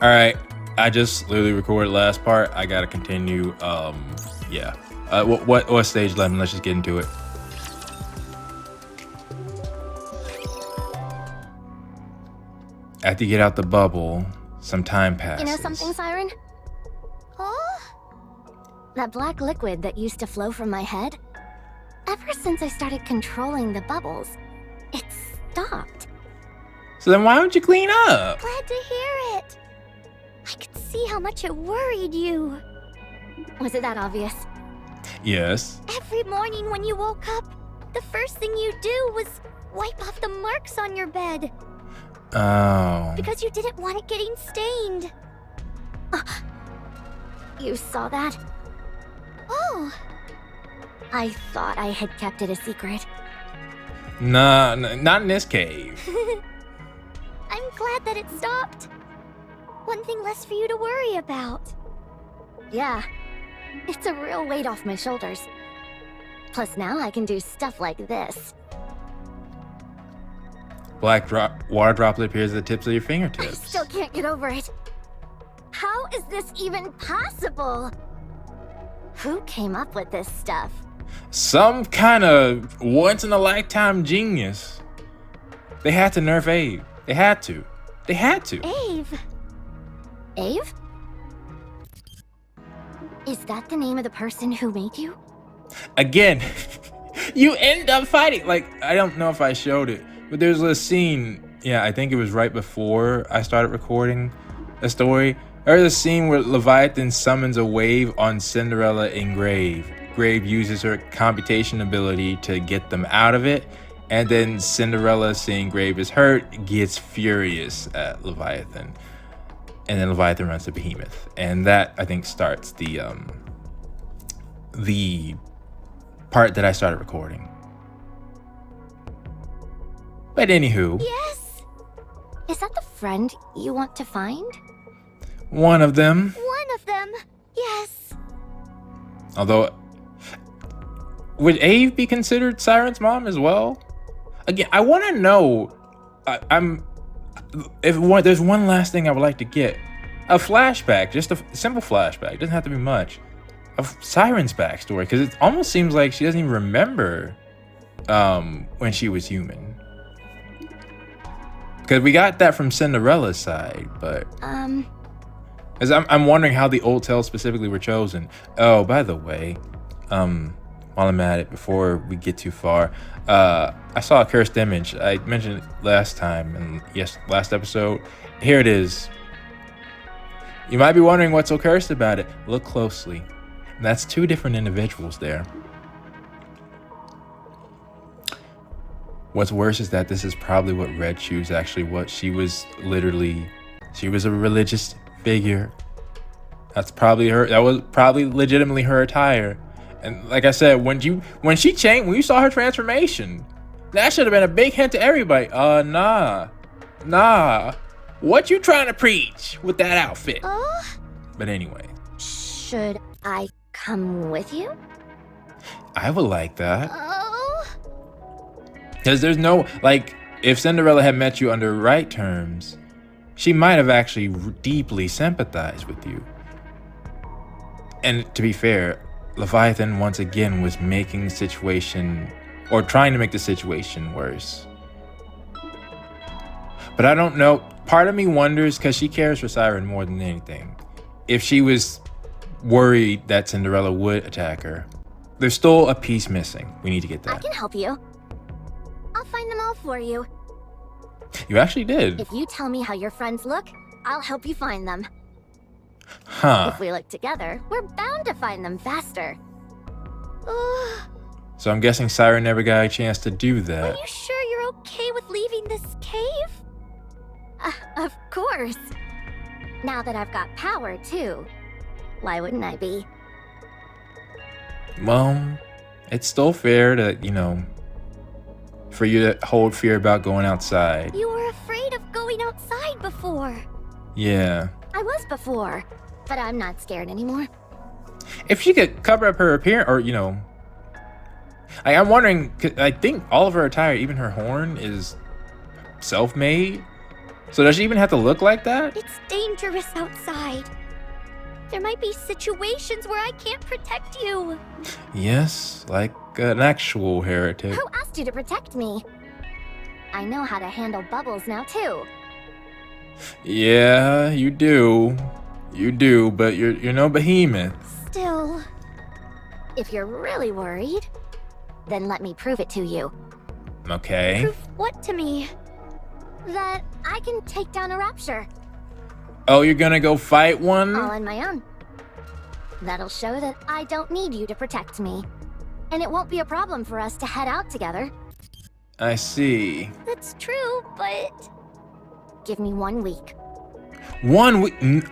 All right, I just literally recorded last part. I gotta continue. Yeah. What stage 11? Let's just get into it. After you get out the bubble, some time passes. You know something, Siren? Huh? That black liquid that used to flow from my head? Ever since I started controlling the bubbles, it stopped. So then why don't you clean up? Glad to hear it. I could see how much it worried you. Was it that obvious? Yes. Every morning when you woke up, the first thing you do was wipe off the marks on your bed. Oh. Because you didn't want it getting stained. You saw that? Oh. I thought I had kept it a secret. Nah, not in this cave. I'm glad that it stopped. One thing less for you to worry about. Yeah, it's a real weight off my shoulders. Plus now I can do stuff like this. Black water droplet appears at the tips of your I fingertips. still can't get over it. How is this even possible? Who came up with this stuff? Some kind of once-in-a-lifetime genius. They had to nerf Ave. They had to. They had to. Ave? Ave? Is that the name of the person who made you? Again, you end up fighting. Like, I don't know if I showed it, but there's a scene. Yeah, I think it was right before I started recording a story. There's a scene where Leviathan summons a wave on Cinderella and Grave. Grave uses her computation ability to get them out of it. And then Cinderella, seeing Grave is hurt, gets furious at Leviathan. And then Leviathan runs to Behemoth. And that, I think, starts the part that I started recording. But anywho. Yes! Is that the friend you want to find? One of them. One of them, yes. Although, would Ave be considered Siren's mom as well? Again, I want to know. There's one last thing I would like to get. A flashback, just a simple flashback. It doesn't have to be much. Of Siren's backstory, because it almost seems like she doesn't even remember when she was human. Because we got that from Cinderella's side, but as I'm wondering how the old tales specifically were chosen. Oh, by the way, while I'm at it, before we get too far, I saw a cursed image. I mentioned it last time, and yes, last episode. Here it is. You might be wondering what's so cursed about it. Look closely. That's two different individuals there. What's worse is that this is probably what Red Shoes actually was. She was a religious figure. That's probably her. That was probably legitimately her attire. And like I said, when you saw her transformation, that should have been a big hint to everybody. Nah. What you trying to preach with that outfit? But anyway. Should I come with you? I would like that. Oh. Because there's no, like, if Cinderella had met you under right terms, she might have actually deeply sympathized with you. And to be fair, Leviathan once again was making the situation, or trying to make the situation worse. But I don't know. Part of me wonders, because she cares for Siren more than anything, if she was worried that Cinderella would attack her. There's still a piece missing. We need to get that. I can help you. I'll find them all for you. You actually did. If you tell me how your friends look, I'll help you find them. Huh. If we look together, we're bound to find them faster. So I'm guessing Siren never got a chance to do that. Are you sure you're okay with leaving this cave? Of course. Now that I've got power, too. Why wouldn't I be? Well, it's still fair to, for you to hold fear about going outside. You were afraid of going outside before. Yeah. I was before, but I'm not scared anymore. If she could cover up her appearance, or, I'm wondering, 'cause I think all of her attire, even her horn, is self-made. So does she even have to look like that? It's dangerous outside. There might be situations where I can't protect you. Yes, like an actual heretic. Who asked you to protect me? I know how to handle bubbles now, too. Yeah, you do. You do, but you're no behemoth. Still, if you're really worried, then let me prove it to you. Okay. Prove what to me? That I can take down a rapture. Oh, you're gonna go fight one? All on my own. That'll show that I don't need you to protect me. And it won't be a problem for us to head out together. I see. That's true, but... Give me 1 week. 1 week?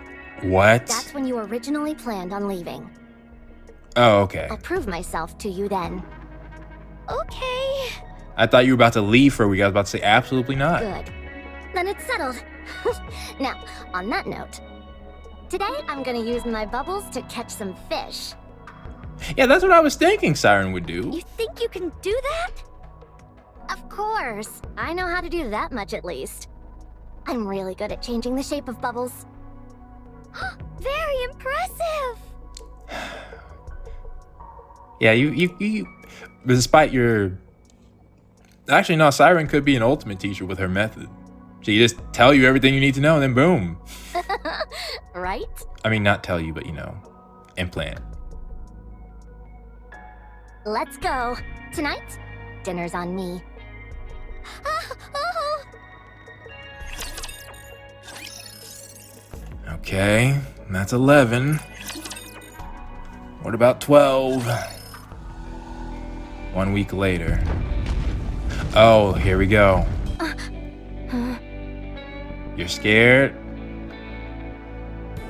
What? That's when you originally planned on leaving. Oh, okay. I'll prove myself to you then. Okay. I thought you were about to leave for a week. I was about to say absolutely not. Good. Then it's settled. Now, on that note, today I'm gonna use my bubbles to catch some fish. Yeah, that's what I was thinking Siren would do. You think you can do that? Of course. I know how to do that much at least. I'm really good at changing the shape of bubbles. Very impressive! Yeah, you despite your... Actually, no, Siren could be an ultimate teacher with her method. She just tell you everything you need to know and then boom. Right? I mean, not tell you, but you know, implant. Let's go. Tonight, dinner's on me. Okay, that's 11. What about 12? 1 week later. Oh, here we go. You're scared?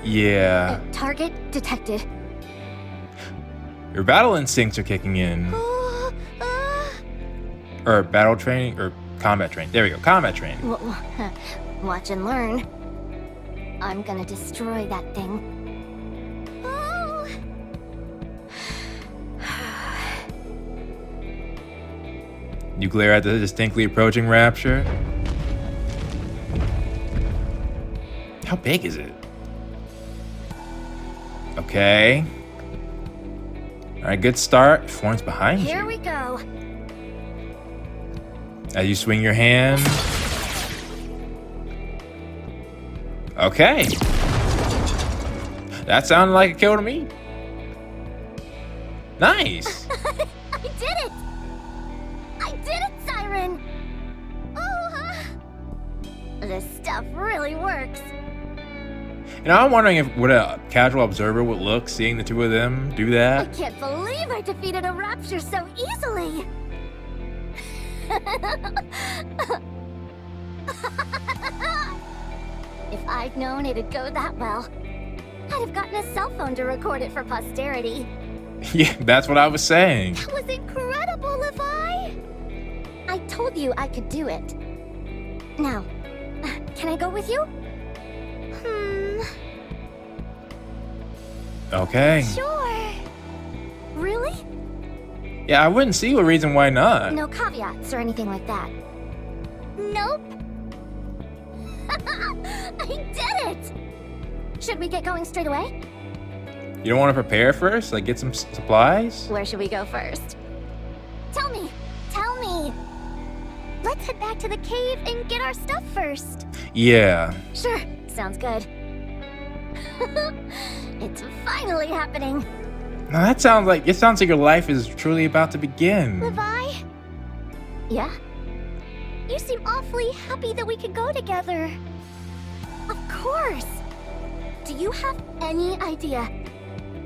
Yeah. Target detected. Your battle instincts are kicking in. Or battle training, or combat training. There we go, combat training. Watch and learn. I'm gonna destroy that thing. Oh. You glare at the distinctly approaching rapture. How big is it? Okay. Alright, good start. Forms behind you. Here we go. As you swing your hand. Okay. That sounded like a kill to me. Nice. I did it! I did it, Siren! Oh, this stuff really works. You know, I'm wondering if what a casual observer would look seeing the two of them do I that. can't believe I defeated a rapture so easily. If I'd known it'd go that well, I'd have gotten a cell phone to record it for posterity. Yeah, that's what I was saying. That was incredible, Levi! I told you I could do it. Now, can I go with you? Okay. Sure. Really? Yeah, I wouldn't see a reason why not. No caveats or anything like that. Nope. I did it! Should we get going straight away? You don't want to prepare first? Like get some supplies? Where should we go first? Tell me! Tell me! Let's head back to the cave and get our stuff first. Yeah. Sure, sounds good. It's finally happening. Now that sounds like your life is truly about to begin. Levi? Yeah? You seem awfully happy that we could go together. Of course! Do you have any idea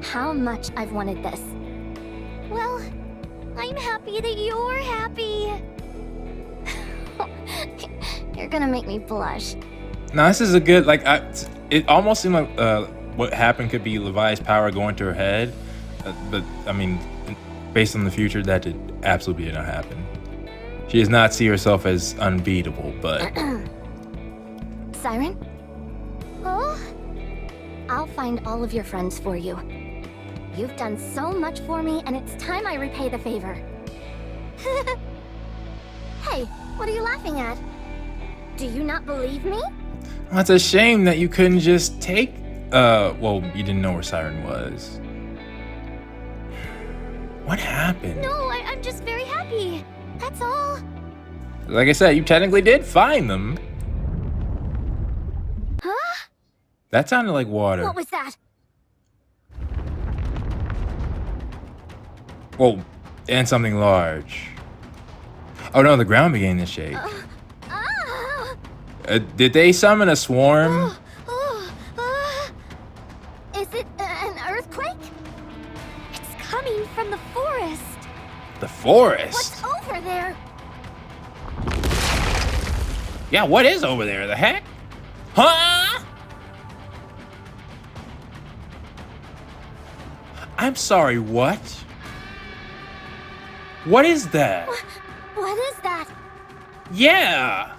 how much I've wanted this? Well, I'm happy that you're happy. You're gonna make me blush. Now this is a good it almost seemed like what happened could be Levi's power going to her head, but I mean, based on the future, that did absolutely not happen. She does not see herself as unbeatable, but Siren? Oh? I'll find all of your friends for you. You've done so much for me, and it's time I repay the favor. Hey, what are you laughing at? Do you not believe me? Well, it's a shame that you couldn't just take, well, you didn't know where Siren was. What happened? No, I'm just very happy. That's all. Like I said, you technically did find them. Huh? That sounded like water. What was that? Whoa, and something large. Oh no, the ground began to shake. Did they summon a swarm? Is it an earthquake? It's coming from the forest. The forest? What's over there? Yeah, what is over there? The heck? Huh? I'm sorry, what? What is that? What is that? Yeah!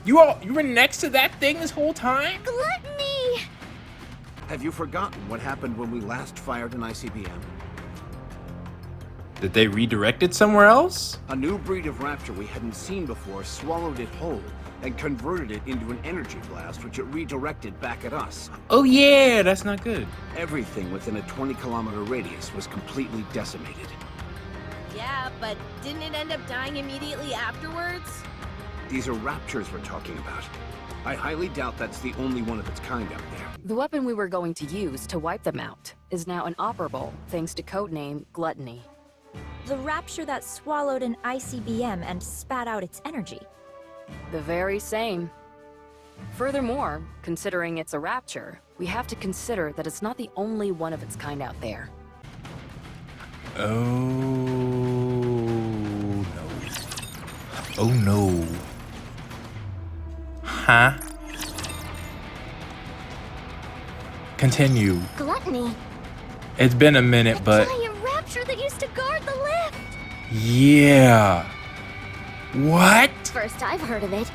You were next to that thing this whole time? Gluttony! Have you forgotten what happened when we last fired an ICBM? Did they redirect it somewhere else? A new breed of raptor we hadn't seen before swallowed it whole and converted it into an energy blast which it redirected back at us. Oh yeah, that's not good. Everything within a 20-kilometer radius was completely decimated. Yeah, but didn't it end up dying immediately afterwards? These are raptors we're talking about. I highly doubt that's the only one of its kind out there. The weapon we were going to use to wipe them out is now inoperable thanks to codename Gluttony. The rapture that swallowed an ICBM and spat out its energy. The very same. Furthermore, considering it's a rapture, we have to consider that it's not the only one of its kind out there. Oh no. Oh no. Huh? Continue. Gluttony. It's been a minute, but Giant rapture that used to guard the lift. yeah. What? First I've heard of it.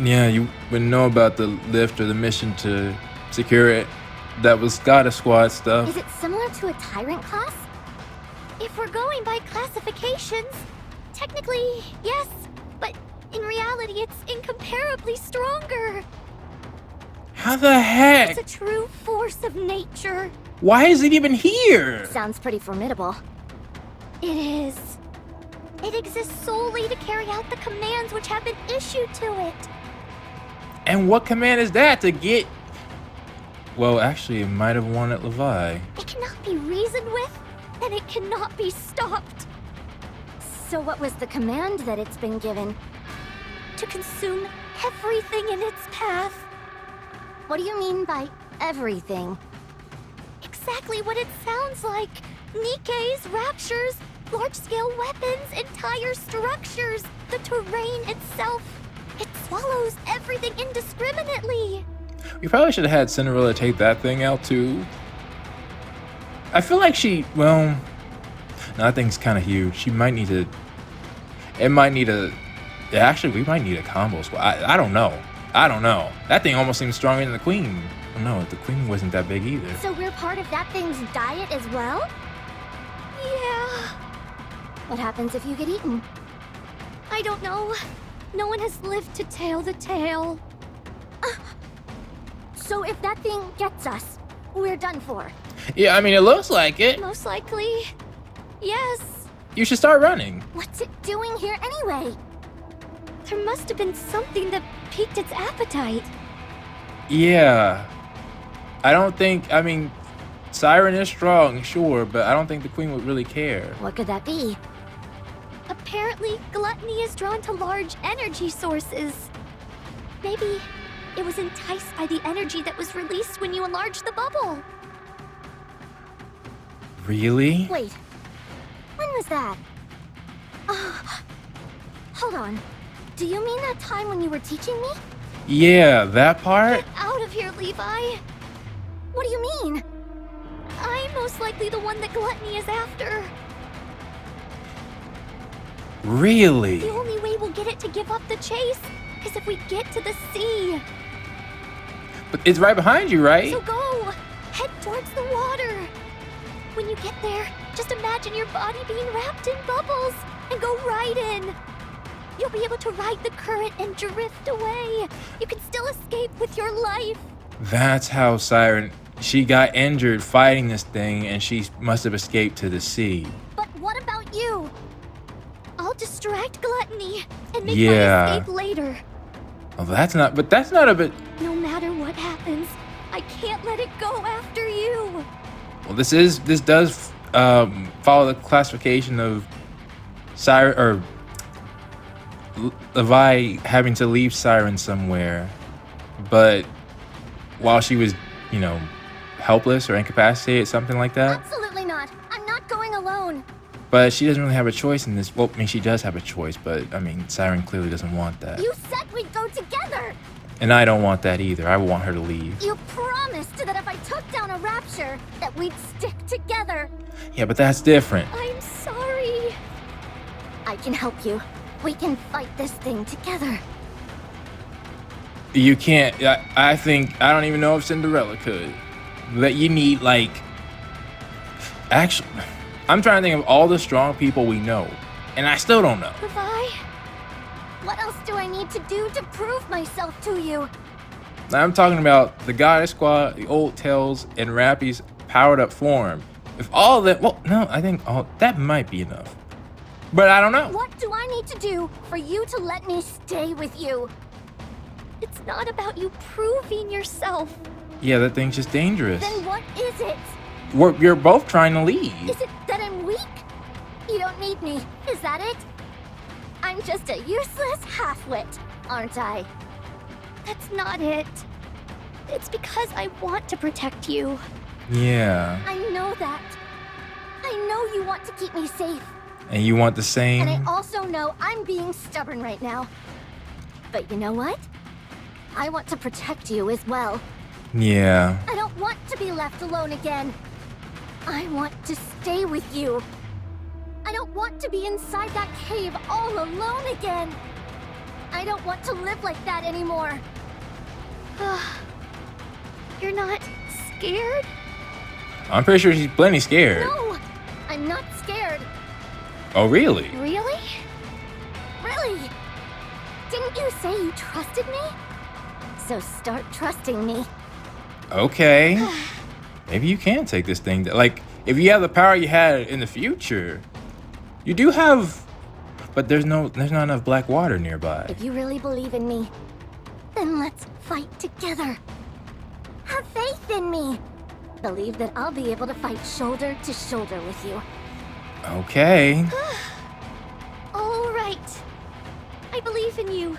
Yeah, you wouldn't know about the lift or the mission to secure it. That was Gotta Squad stuff. Is it similar to a tyrant class? If we're going by classifications, technically, yes, but in reality, it's incomparably stronger. How the heck? It's a true force of nature. Why is it even here? Sounds pretty formidable. It is. It exists solely to carry out the commands which have been issued to it. And what command is that to get? Well, actually, it might have wanted Levi. It cannot be reasoned with, and it cannot be stopped. So what was the command that it's been given? To consume everything in its path. What do you mean by everything? Exactly what it sounds like. Nikke's raptures, large-scale weapons, entire structures, the terrain itself. It swallows everything indiscriminately. We probably should have had Cinderella take that thing out too. I feel like well, no, that thing's kind of huge. She might need to, actually, we might need a combo squad. I don't know. That thing almost seems stronger than the queen. Oh, no, the queen wasn't that big either. So we're part of that thing's diet as well? Yeah. What happens if you get eaten? I don't know. No one has lived to tell the tale. So if that thing gets us, we're done for. Yeah, I mean, it looks like it. Most likely, yes. You should start running. What's it doing here anyway? There must have been something that piqued its appetite. Yeah. I mean, Siren is strong, sure, but I don't think the queen would really care. What could that be? Apparently, Gluttony is drawn to large energy sources. Maybe it was enticed by the energy that was released when you enlarged the bubble. Really? Wait, when was that? Hold on. Do you mean that time when you were teaching me? Yeah, that part? Get out of here, Levi. What do you mean? I'm most likely the one that Gluttony is after. Really? The only way we'll get it to give up the chase is if we get to the sea. But it's right behind you, right? So go! Head towards the water! When you get there, just imagine your body being wrapped in bubbles and go right in. You'll be able to ride the current and drift away. You can still escape with your life. That's how Siren, she got injured fighting this thing and she must have escaped to the sea. But what about you? I'll distract Gluttony and make Yeah. my escape later. Oh, that's not a bit. No matter what happens, I can't let it go after you. Well, this does follow the classification of Siren or Levi having to leave Siren somewhere, but while she was, helpless or incapacitated, something like that. Absolutely not. I'm not going alone. But she doesn't really have a choice in this. Well, I mean, she does have a choice, but I mean, Siren clearly doesn't want that. You said we'd go together. And I don't want that either. I want her to leave. You promised that if I took down a rapture, that we'd stick together. Yeah, but that's different. I'm sorry. I can help you. We can fight this thing together. You can't. I think I don't even know if Cinderella could. That you need Actually, I'm trying to think of all the strong people we know, and I still don't know. Levi, what else do I need to do to prove myself to you? I'm talking about the Goddess Squad, the Old Tails, and Rappy's powered up form. If all of that, well, no, I think that might be enough. But I don't know. What do I need to do for you to let me stay with you? It's not about you proving yourself. Yeah, that thing's just dangerous. Then what is it? You're both trying to leave. Is it that I'm weak? You don't need me, is that it? I'm just a useless half-wit, aren't I? That's not it. It's because I want to protect you. Yeah. I know that. I know you want to keep me safe. And you want the same? And I also know I'm being stubborn right now. But you know what? I want to protect you as well. Yeah. I don't want to be left alone again. I want to stay with you. I don't want to be inside that cave all alone again. I don't want to live like that anymore. You're not scared? I'm pretty sure she's plenty scared. No, I'm not scared. Oh, really? Really? Really? Didn't you say you trusted me? So start trusting me. Okay. Maybe you can take this thing. If you have the power you had in the future, you do have. But there's not enough black water nearby. If you really believe in me, then let's fight together. Have faith in me. Believe that I'll be able to fight shoulder to shoulder with you. Okay. All right. I believe in you.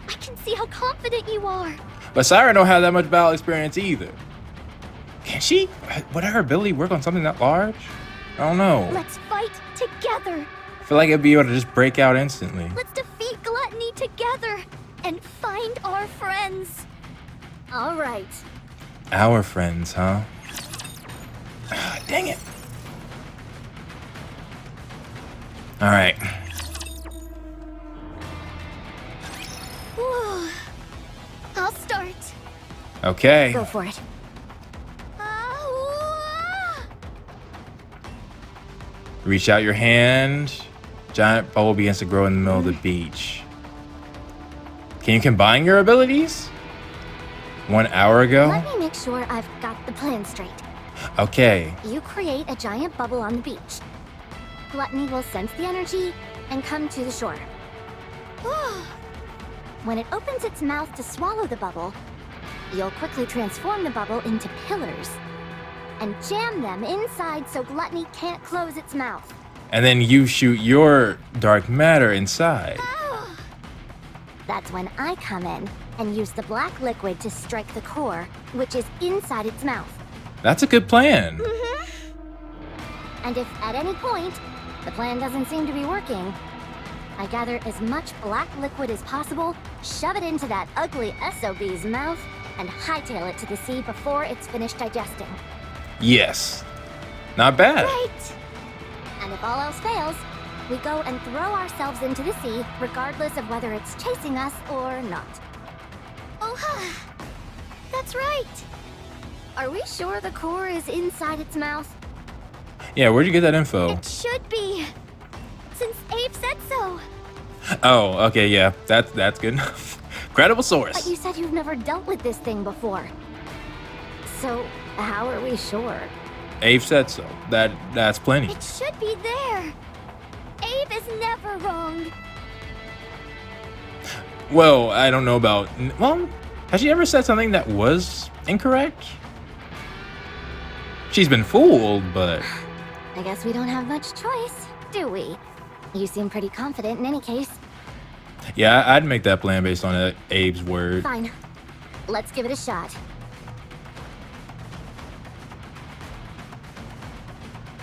I can see how confident you are. But Siren don't have that much battle experience either. Can she? Would her ability work on something that large? I don't know. Let's fight together. I feel like it'd be able to just break out instantly. Let's defeat Gluttony together and find our friends. All right. Our friends, huh? Dang it. All right. Whew. I'll start. Okay. Go for it. Reach out your hand. Giant bubble begins to grow in the middle of the beach. Can you combine your abilities? 1 hour ago? Let me make sure I've got the plan straight. Okay. You create a giant bubble on the beach. Gluttony will sense the energy and come to the shore. When it opens its mouth to swallow the bubble, you'll quickly transform the bubble into pillars and jam them inside so Gluttony can't close its mouth. And then you shoot your dark matter inside. That's when I come in and use the black liquid to strike the core, which is inside its mouth. That's a good plan. And if at any point the plan doesn't seem to be working, I gather as much black liquid as possible, shove it into that ugly SOB's mouth, and hightail it to the sea before it's finished digesting. Yes. Not bad. Right! And if all else fails, we go and throw ourselves into the sea, regardless of whether it's chasing us or not. Oh, that's right. Are we sure the core is inside its mouth? Yeah, where'd you get that info? It should be, since Abe said so. Oh, okay, yeah, that's good. Credible But source. you said you've never dealt with this thing before. So, how are we sure? Abe said so. That's plenty. It should be there. Abe is never wrong. Well, I don't know about. Well, has she ever said something that was incorrect? She's been fooled, but I guess we don't have much choice, do we? You seem pretty confident in any case. yeah, I'd make that plan based on Abe's word. Fine. Let's give it a shot.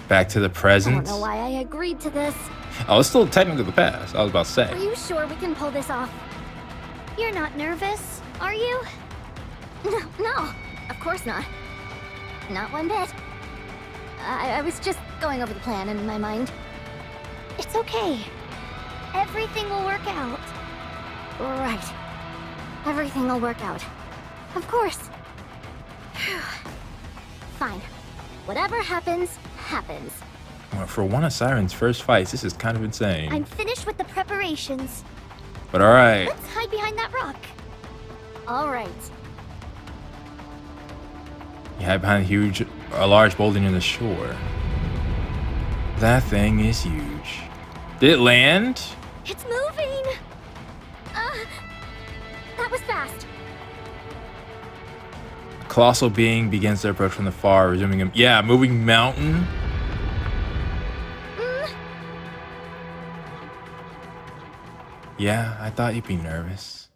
Back to the I don't present. know why I agreed to this. Oh, it's still technically the past. I was about to Are say. you sure we can pull this off? You're not nervous, are you? No, of course not. Not one bit. I was just going over the plan in my mind. It's okay. Everything will work out. Right. Everything will work out. Of course. Phew. Fine. Whatever happens, happens. Well, for one of Siren's first fights, this is kind of insane. I'm finished with the preparations. But all right. Let's hide behind that rock. All right. You hide behind a large boulder near the shore. That thing is huge. Did it land? It's moving! That was fast. A colossal being begins to approach from the far, resuming him. Yeah, moving mountain. Yeah, I thought you'd be nervous.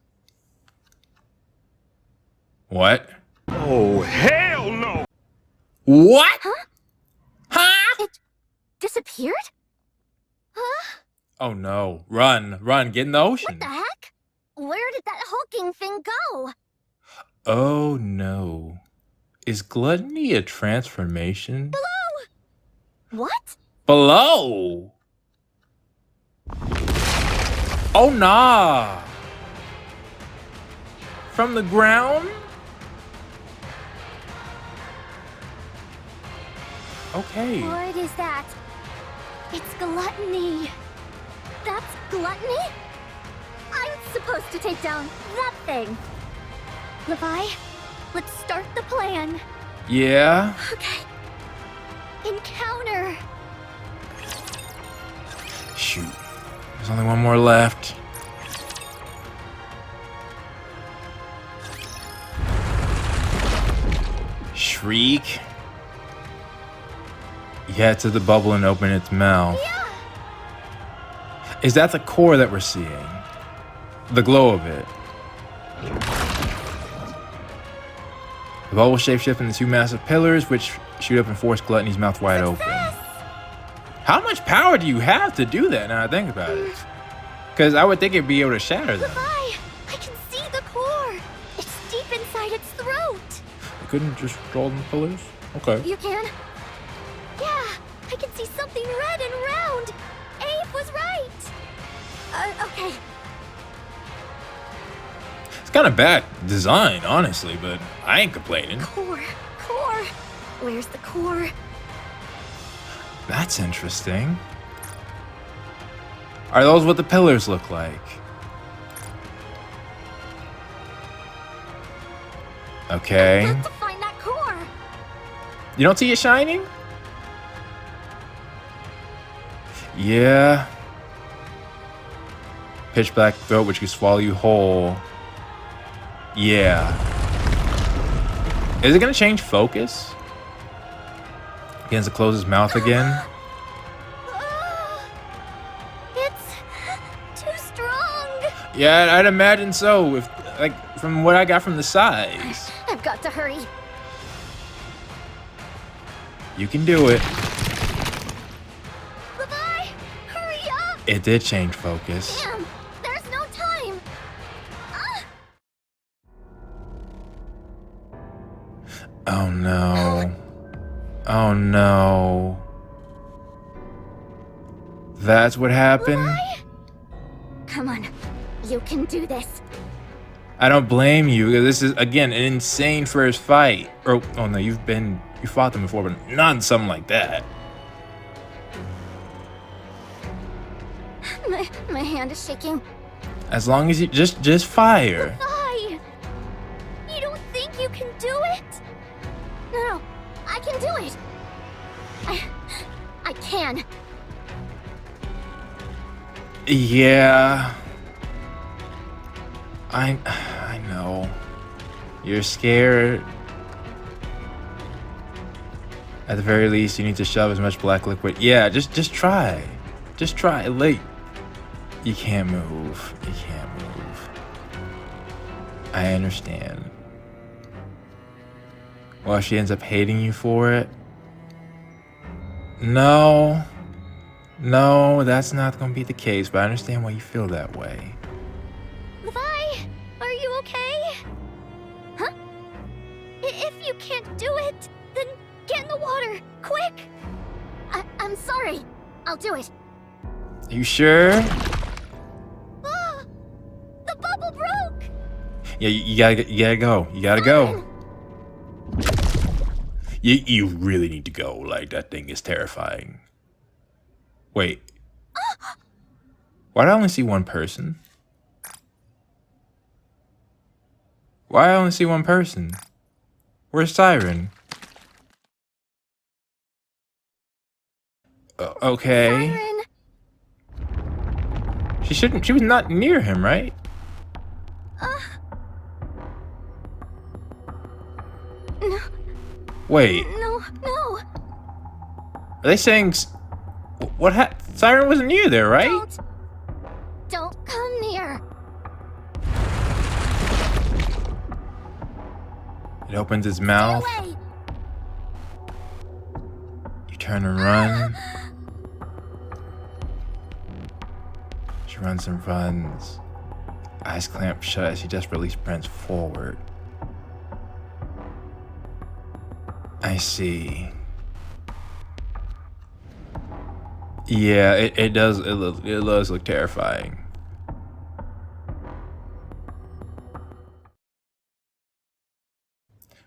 What? Oh, hell no! What? Huh? Huh? It disappeared? Huh? Oh no. Run, get in the ocean. What the heck? Where did that hulking thing go? Oh no. Is gluttony a transformation? What? Below! Oh nah! From the ground? Okay. What is that? It's gluttony. That's gluttony? I'm supposed to take down that thing. Levi, let's start the plan. Yeah? Okay. Encounter. Shoot. There's only one more left. Shriek. You head to the bubble and open its mouth. Yeah. Is that the core that we're seeing? The glow of it. The bubble shapeshift into two massive pillars, which shoot up and force Gluttony's mouth wide open. How much power do you have to do that now I think about it? Because I would think it'd be able to shatter them. Levi, I can see the core. It's deep inside its throat. I couldn't just draw them pillars? Okay. You can? Yeah, I can see something red and round. Abe was right. Okay. It's kind of bad design, honestly, but I ain't complaining. Core. Where's the core? That's interesting. Are those what the pillars look like? Okay. I've got to find that core. You don't see it shining? Yeah. Pitch black throat which can swallow you whole. Yeah. Is it gonna change focus? Begins to close his mouth again. It's too strong. Yeah, I'd imagine so. If from what I got from the size. I've got to hurry. You can do it. Levi, hurry up. It did change focus. Damn, there's no time. Oh no. Oh no. That's what happened? Levi? Come on, you can do this. I don't blame you. This is, again, an insane first fight. Or, oh no, you fought them before, but not in something like that. My hand is shaking. As long as you just fire. Why? You don't think you can do it? No, I can do it. I can. Yeah. I know. You're scared. At the very least, you need to shove as much black liquid. Yeah, just try. Just try. Like, you can't move. You can't move. I understand. Well, if she ends up hating you for it. No, that's not gonna be the case, but I understand why you feel that way. Levi, are you okay? Huh? If you can't do it, then get in the water, quick! I'm sorry. I'll do it. Are you sure? Ah! The bubble broke! Yeah, you gotta go. You gotta go. You really need to go. Like, that thing is terrifying. Wait. Why did I only see one person? Why did I only see one person? Where's Siren? Okay. Siren! She was not near him, right? No, Wait, no. are they saying Siren wasn't near there, right? Don't come near. It opens its Get mouth. away. You turn and run. She runs and runs. Eyes clamped shut as she desperately sprints forward. I see. Yeah, it does. It does look terrifying.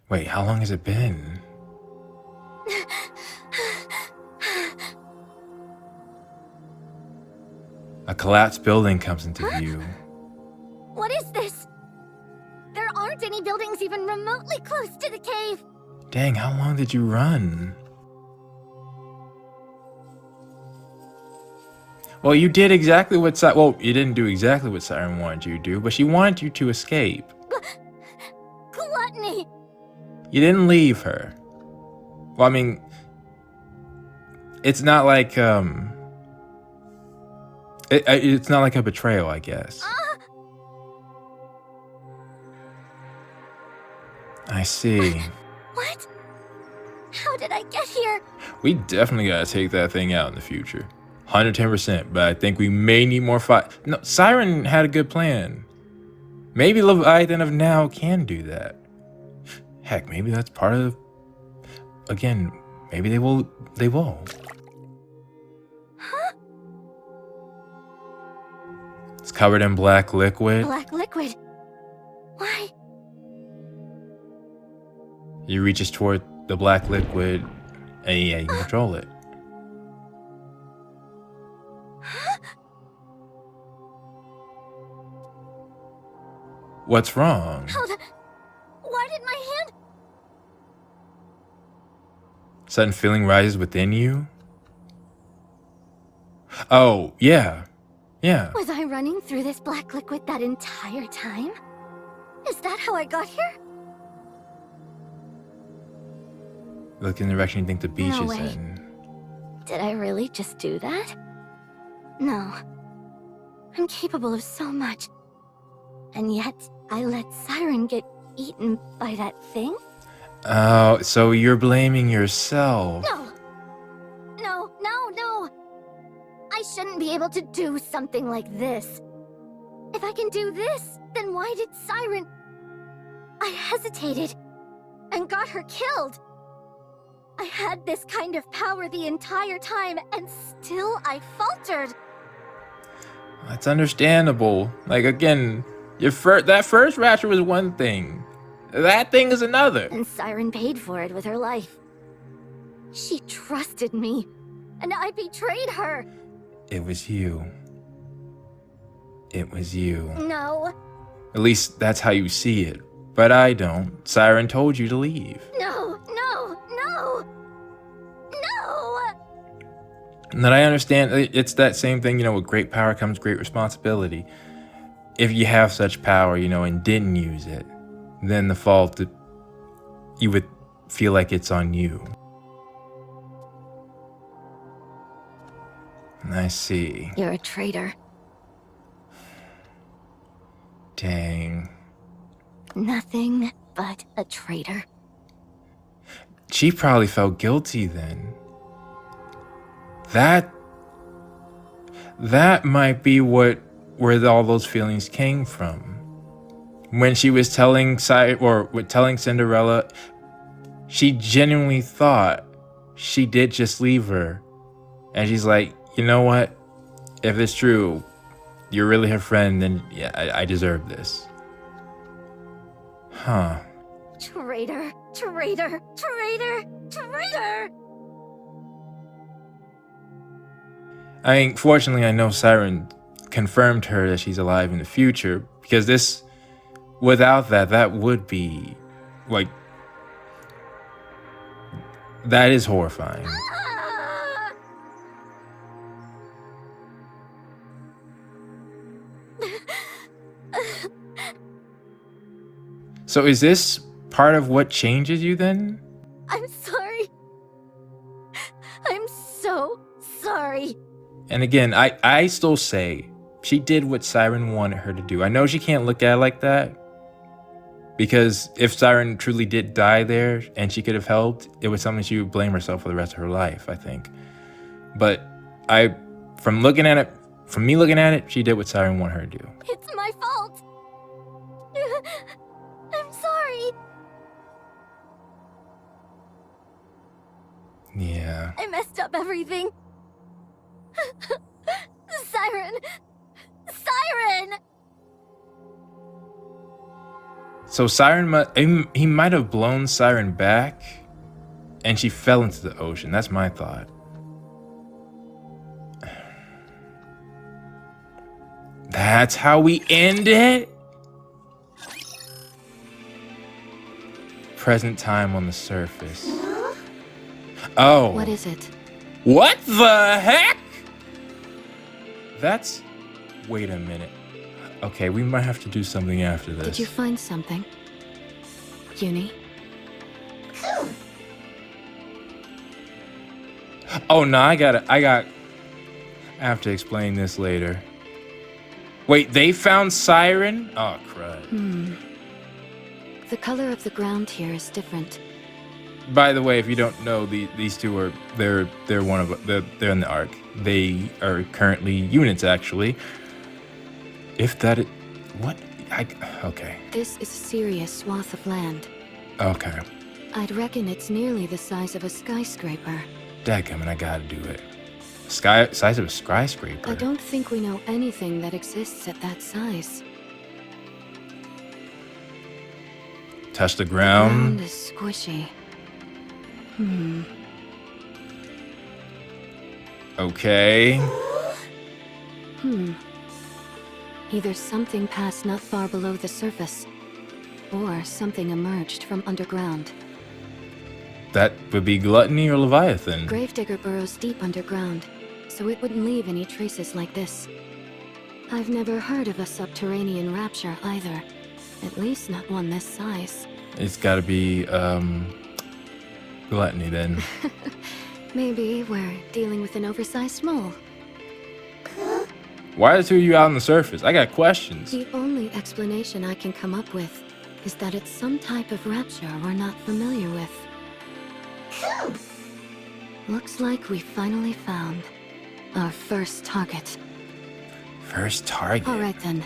Wait, how long has it been? A collapsed building comes into view. What is this? There aren't any buildings even remotely close to the cave. Dang, how long did you run? Well, you did exactly what well, you didn't do exactly what Siren wanted you to do, but she wanted you to escape. Gluttony! You didn't leave her. Well, I mean, it's not like it's not like a betrayal, I guess. I see. What? How did I get here? We definitely gotta take that thing out in the future. 110%, but I think we may need more fight. No, Siren had a good plan. Maybe Leviathan of now can do that. Heck, maybe that's part of... Again, maybe they will. Huh? It's covered in black liquid. Black liquid. Why? You reaches toward the black liquid, and yeah, you can control it. What's wrong? Why did my hand... Sudden feeling rises within you. Oh, yeah. Yeah. Was I running through this black liquid that entire time? Is that how I got here? Look in the direction you think the beach No is way. in. Did I really just do that? No. I'm capable of so much. And yet, I let Siren get eaten by that thing? Oh, so you're blaming yourself. No. I shouldn't be able to do something like this. If I can do this, then why did Siren... I hesitated and got her killed. I had this kind of power the entire time, and still I faltered. That's understandable. Like, again, that first rapture was one thing. That thing is another. And Siren paid for it with her life. She trusted me, and I betrayed her. It was you. it was you. No, At least that's how you see it. But I don't. Siren told you to leave. no, no, no! No! And that I understand, it's that same thing, with great power comes great responsibility. If you have such power, and didn't use it, then the fault, you would feel like it's on you. I see. You're a traitor. Dang. Nothing but a traitor. She probably felt guilty then. That might be where all those feelings came from. When she was telling Cinderella, she genuinely thought she did just leave her. And she's like, you know what? If it's true, you're really her friend, then yeah, I deserve this. Huh. Traitor, traitor, traitor, traitor! I mean, fortunately, I know Siren confirmed her that she's alive in the future, because without that would be, like, that is horrifying. Ah! So is this part of what changes you then? I'm sorry. I'm so sorry. And again, I still say she did what Siren wanted her to do. I know she can't look at it like that, because if Siren truly did die there and she could have helped, it was something she would blame herself for the rest of her life, I think. But from me looking at it, she did what Siren wanted her to do. It's my fault. I'm sorry. Yeah. I messed up everything. Siren! Siren! So Siren, he might have blown Siren back, and she fell into the ocean. That's my thought. That's how we end it? Present time on the surface. Oh. What is it? What the heck? Wait a minute. Okay, we might have to do something after this. Did you find something? Uni? Oh no, I have to explain this later. Wait, they found Siren? Oh crud. The color of the ground here is different. By the way, if you don't know, these two they're in the Ark. They are currently units, actually. If that is what okay. This is a serious swath of land. Okay. I'd reckon it's nearly the size of a skyscraper. Dadgummit, I gotta do it. Size of a skyscraper. I don't think we know anything that exists at that size. Touch the The ground. ground is squishy. Okay. Either something passed not far below the surface, or something emerged from underground. That would be Gluttony or Leviathan. Gravedigger burrows deep underground, so it wouldn't leave any traces like this. I've never heard of a subterranean rapture either. At least not one this size. It's gotta be, Gluttony then. Maybe we're dealing with an oversized mole. Why are the two of you out on the surface? I got questions. The only explanation I can come up with is that it's some type of rapture we're not familiar with. Looks like we finally found our first target. First target? Alright then.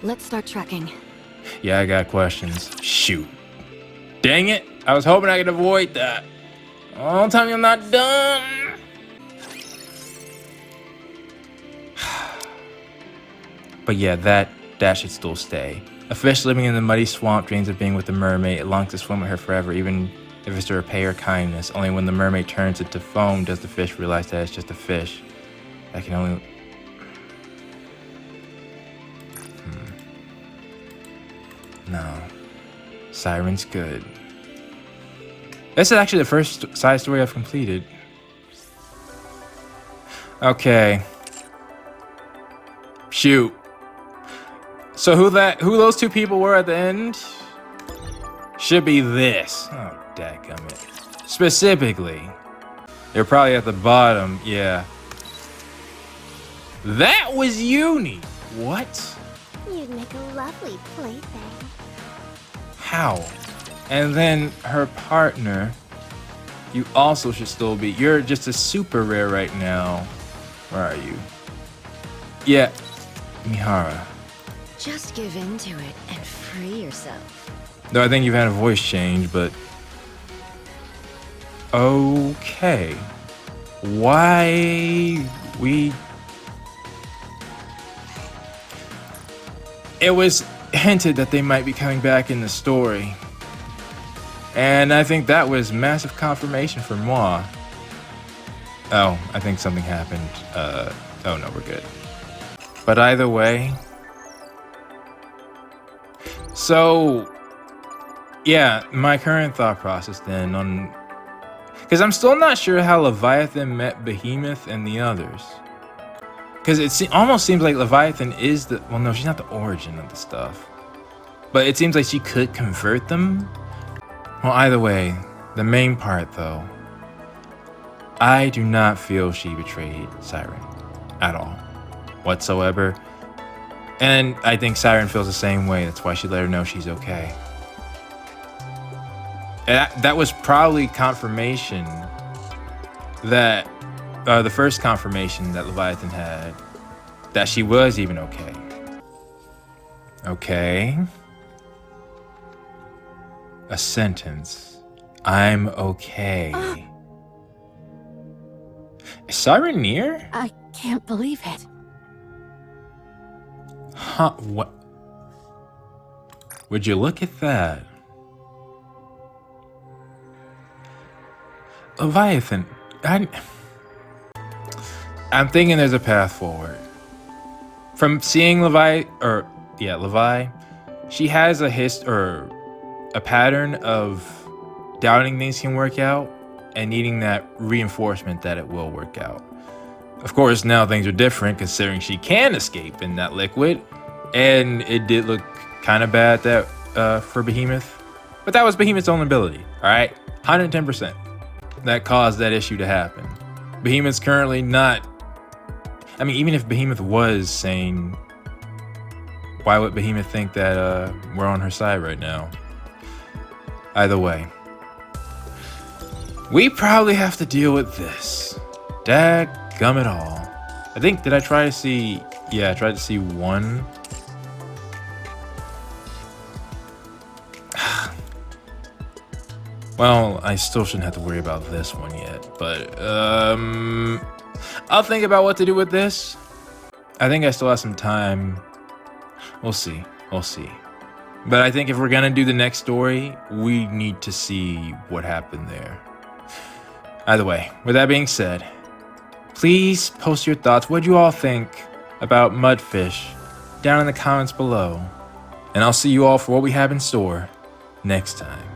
Let's start tracking. Yeah, I got questions. Shoot. Dang it. I was hoping I could avoid that. Oh, tell me I'm not done. But yeah, that should still stay. A fish living in the muddy swamp dreams of being with the mermaid. It longs to swim with her forever, even if it's to repay her kindness. Only when the mermaid turns it to foam does the fish realize that it's just a fish. That can only... No. Siren's good. This is actually the first side story I've completed. Okay. Shoot. So who those two people were at the end? Should be this. Oh, dadgummit. Specifically. They're probably at the bottom, yeah. That was Uni. What? You'd make a lovely plaything. How? And then her partner, you also should still be. You're just a super rare right now. Where are you? Yeah, Mihara. Just give in to it and free yourself. Though I think you've had a voice change, but... Okay. Why we... It was hinted that they might be coming back in the story. And I think that was massive confirmation for moi. Oh, I think something happened. Oh no, we're good. But either way... So... Yeah, my current thought process then on... Because I'm still not sure how Leviathan met Behemoth and the others. Because it almost seems like Leviathan is the... Well, no, she's not the origin of the stuff. But it seems like she could convert them. Well, either way, the main part, though. I do not feel she betrayed Siren. At all. Whatsoever. And I think Siren feels the same way. That's why she let her know she's okay. And that was probably confirmation that... the first confirmation that Leviathan had, that she was even okay. Okay. A sentence. I'm okay. Is Siren near? I can't believe it. Huh, what? Would you look at that? Leviathan, I'm thinking there's a path forward. From seeing Levi, she has a pattern of doubting things can work out and needing that reinforcement that it will work out. Of course, now things are different considering she can escape in that liquid, and it did look kind of bad that for Behemoth, but that was Behemoth's own ability. All right, 110%. That caused that issue to happen. Behemoth's currently not. I mean, even if Behemoth was sane, why would Behemoth think that we're on her side right now? Either way, we probably have to deal with this. Daggum it all. I think, did I try to see... Yeah, I tried to see one. Well, I still shouldn't have to worry about this one yet, but I'll think about what to do with this. I think I still have some time. We'll see. We'll see. But I think if we're gonna do the next story, we need to see what happened there. Either way, with that being said, please post your thoughts. What do you all think about Mudfish down in the comments below? And I'll see you all for what we have in store next time.